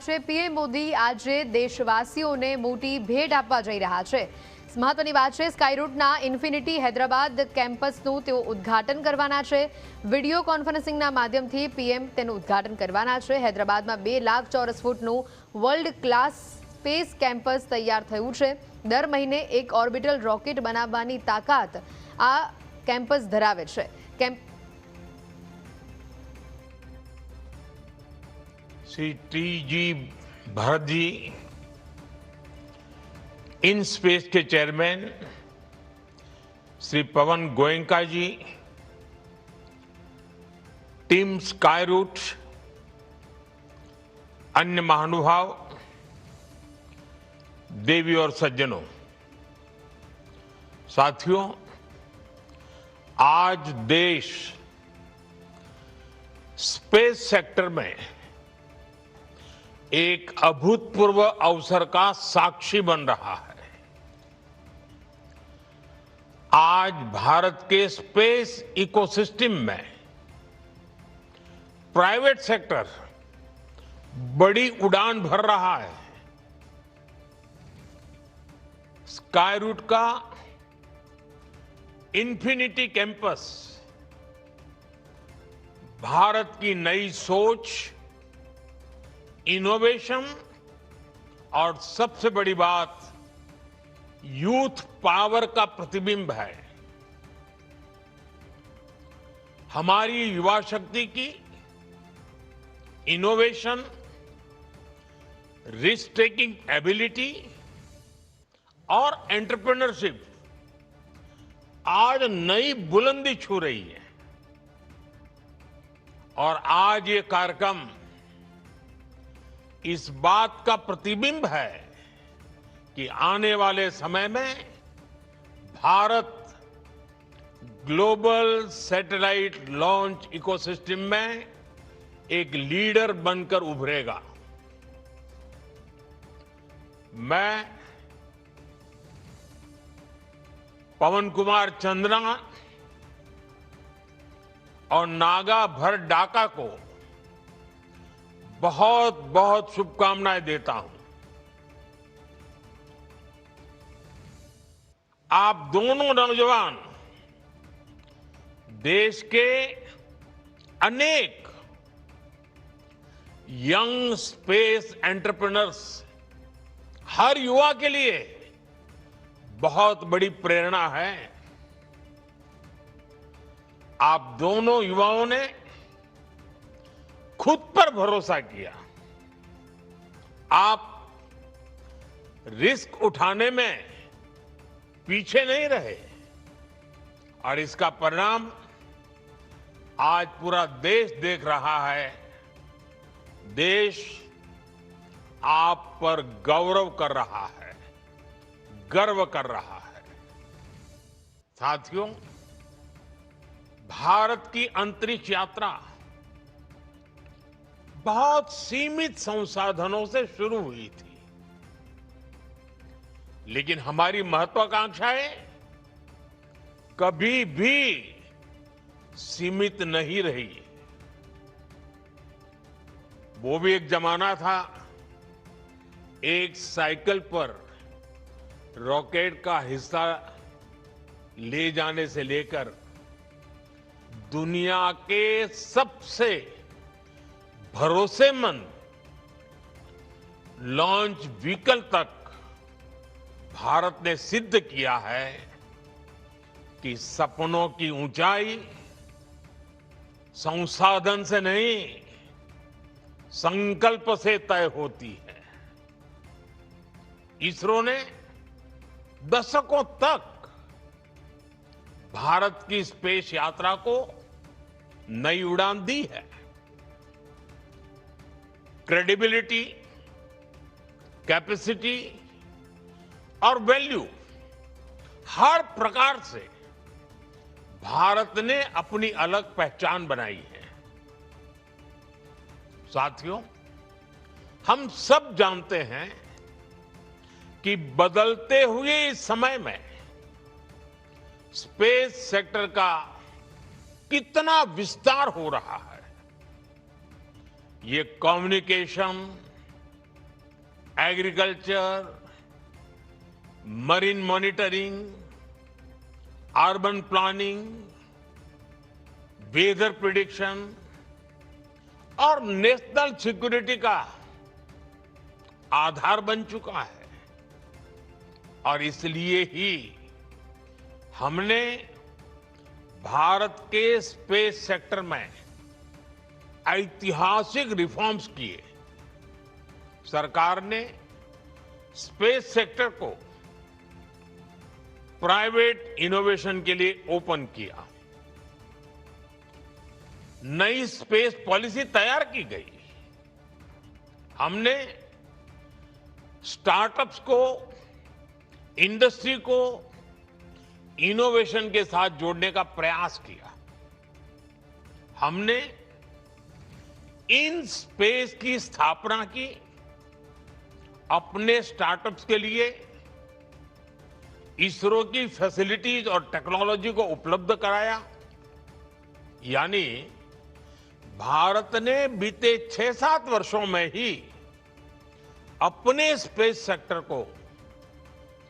છે પીએમ મોદી આજે દેશવાસીઓને મોટી ભેટ આપવા જઈ રહ્યા છે। મહત્વની વાત છે સ્કાયરૂટના ઇન્ફિનિટી હૈદરાબાદ કેમ્પસનું તેઓ ઉદ્ઘાટન કરવાના છે। વિડિયો કોન્ફરન્સિંગના માધ્યમથી પીએમ તેનું ઉદ્ઘાટન કરવાના છે। હૈદરાબાદમાં 2 લાખ ચોરસ ફૂટનું વર્લ્ડ ક્લાસ સ્પેસ કેમ્પસ તૈયાર થયું છે। દર મહિને એક ઓર્બિટલ રોકેટ બનાવવાની તાકાત આ કેમ્પસ ધરાવે છે। श्री टी.जी. भरत जी इन स्पेस के चेयरमैन श्री पवन गोयनका जी, टीम स्काईरूट, अन्य महानुभाव, देवी और सज्जनों, साथियों, आज देश स्पेस सेक्टर में एक अभूतपूर्व अवसर का साक्षी बन रहा है। आज भारत के स्पेस इकोसिस्टम में प्राइवेट सेक्टर बड़ी उड़ान भर रहा है। स्काईरूट का इन्फिनिटी कैंपस भारत की नई सोच, इनोवेशन और सबसे बड़ी बात यूथ पावर का प्रतिबिंब है। हमारी युवा शक्ति की इनोवेशन, रिस्क टेकिंग एबिलिटी और एंटरप्रेन्योरशिप आज नई बुलंदी छू रही है। और आज ये कार्यक्रम इस बात का प्रतिबिंब है कि आने वाले समय में Bharat global satellite launch ecosystem में एक लीडर बनकर उभरेगा। मैं पवन कुमार चंद्रा और नागा भर डाका को बहुत बहुत शुभकामनाएं देता हूं। आप दोनों नौजवान देश के अनेक यंग स्पेस एंटरप्रेन्योर्स, हर युवा के लिए बहुत बड़ी प्रेरणा है। आप दोनों युवाओं ने खुद पर भरोसा किया। आप रिस्क उठाने में पीछे नहीं रहे और इसका परिणाम आज पूरा देश देख रहा है। देश आप पर गौरव कर रहा है, गर्व कर रहा है। साथियों, भारत की अंतरिक्ष यात्रा बहुत सीमित संसाधनों से शुरू हुई थी, लेकिन हमारी महत्वाकांक्षाएं कभी भी सीमित नहीं रही। वो भी एक जमाना था, एक साइकिल पर रॉकेट का हिस्सा ले जाने से लेकर दुनिया के सबसे भरोसेमंद लॉन्च व्हीकल तक भारत ने सिद्ध किया है कि सपनों की ऊंचाई संसाधन से नहीं, संकल्प से तय होती है। इसरो ने दशकों तक भारत की स्पेस यात्रा को नई उड़ान दी है। क्रेडिबिलिटी, कैपेसिटी और वैल्यू, हर प्रकार से भारत ने अपनी अलग पहचान बनाई है। साथियों, हम सब जानते हैं कि बदलते हुए इस समय में स्पेस सेक्टर का कितना विस्तार हो रहा है। ये communication, agriculture, marine monitoring, urban planning, weather prediction और नेशनल सिक्योरिटी का आधार बन चुका है। और इसलिए ही हमने भारत के स्पेस सेक्टर में ऐतिहासिक रिफॉर्म्स किए। सरकार ने स्पेस सेक्टर को प्राइवेट इनोवेशन के लिए ओपन किया। नई स्पेस पॉलिसी तैयार की गई। हमने स्टार्टअप्स को, इंडस्ट्री को इनोवेशन के साथ जोड़ने का प्रयास किया। हमने इन स्पेस की स्थापना की। अपने स्टार्टअप्स के लिए इसरो की फैसिलिटीज और टेक्नोलॉजी को उपलब्ध कराया। यानी भारत ने बीते 6-7 वर्षों में ही अपने स्पेस सेक्टर को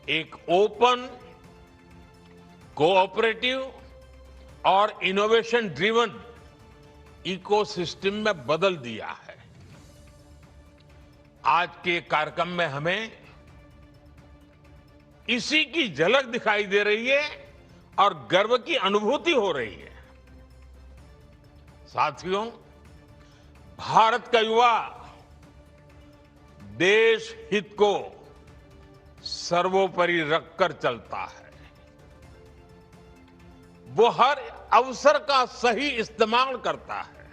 एक ओपन, कोऑपरेटिव और इनोवेशन ड्रिवन इकोसिस्टम में बदल दिया है। आज के कार्यक्रम में हमें इसी की झलक दिखाई दे रही है और गर्व की अनुभूति हो रही है। साथियों, भारत का युवा देश हित को सर्वोपरि रखकर चलता है। वो हर अवसर का सही इस्तेमाल करता है।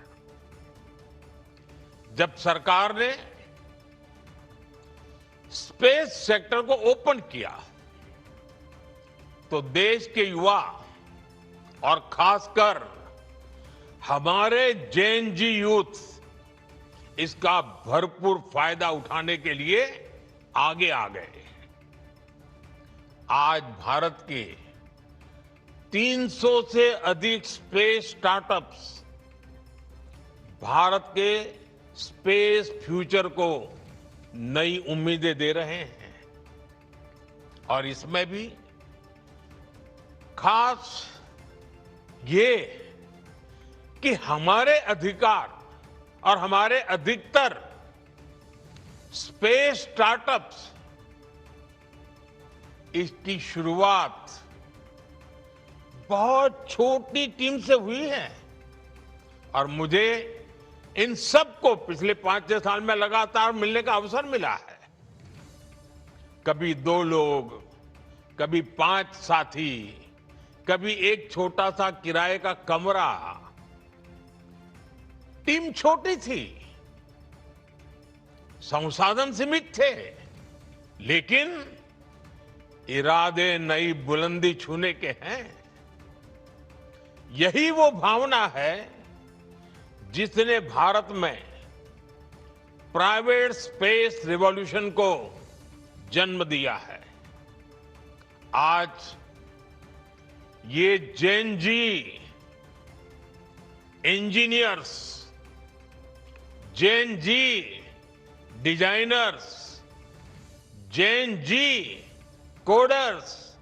जब सरकार ने स्पेस सेक्टर को ओपन किया तो देश के युवा और खासकर हमारे जेन जी यूथ इसका भरपूर फायदा उठाने के लिए आगे आ गए। आज भारत के 300 से अधिक स्पेस स्टार्टअप्स भारत के स्पेस फ्यूचर को नई उम्मीदें दे रहे हैं। और इसमें भी खास ये कि हमारे अधिकार और हमारे अधिकतर स्पेस स्टार्टअप्स इसकी शुरुआत बहुत छोटी टीम से हुई है। और मुझे इन सबको पिछले 5-6 साल में लगातार मिलने का अवसर मिला है। कभी 2 लोग, कभी 5 साथी, कभी एक छोटा सा किराए का कमरा। टीम छोटी थी, संसाधन सीमित थे, लेकिन इरादे नई बुलंदी छूने के हैं। यही वो भावना है जिसने भारत में प्राइवेट स्पेस रिवॉल्यूशन को जन्म दिया है। आज ये जेन जी इंजीनियर्स, जेन जी डिजाइनर्स, जेन जी कोडर्स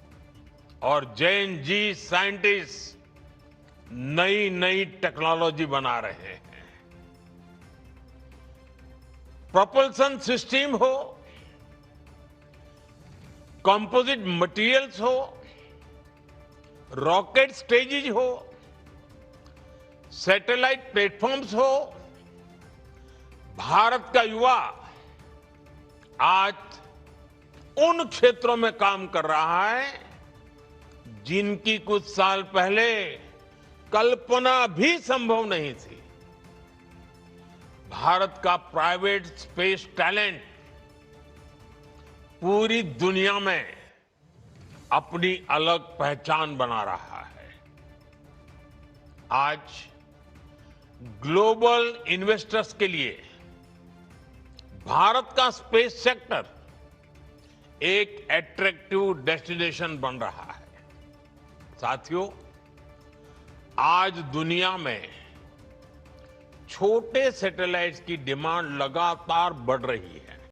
और जेन जी साइंटिस्ट नई नई टेक्नोलॉजी बना रहे हैं। प्रोपल्सन सिस्टम हो, कंपोजिट मटेरियल्स हो, रॉकेट स्टेजेज हो, सैटेलाइट प्लेटफॉर्म्स हो, भारत का युवा आज उन क्षेत्रों में काम कर रहा है जिनकी कुछ साल पहले कल्पना भी संभव नहीं थी। भारत का प्राइवेट स्पेस टैलेंट पूरी दुनिया में अपनी अलग पहचान बना रहा है। आज ग्लोबल इन्वेस्टर्स के लिए भारत का स्पेस सेक्टर एक अट्रैक्टिव डेस्टिनेशन बन रहा है। साथियों, आज दुनिया में छोटे सैटेलाइट्स की डिमांड लगातार बढ़ रही है।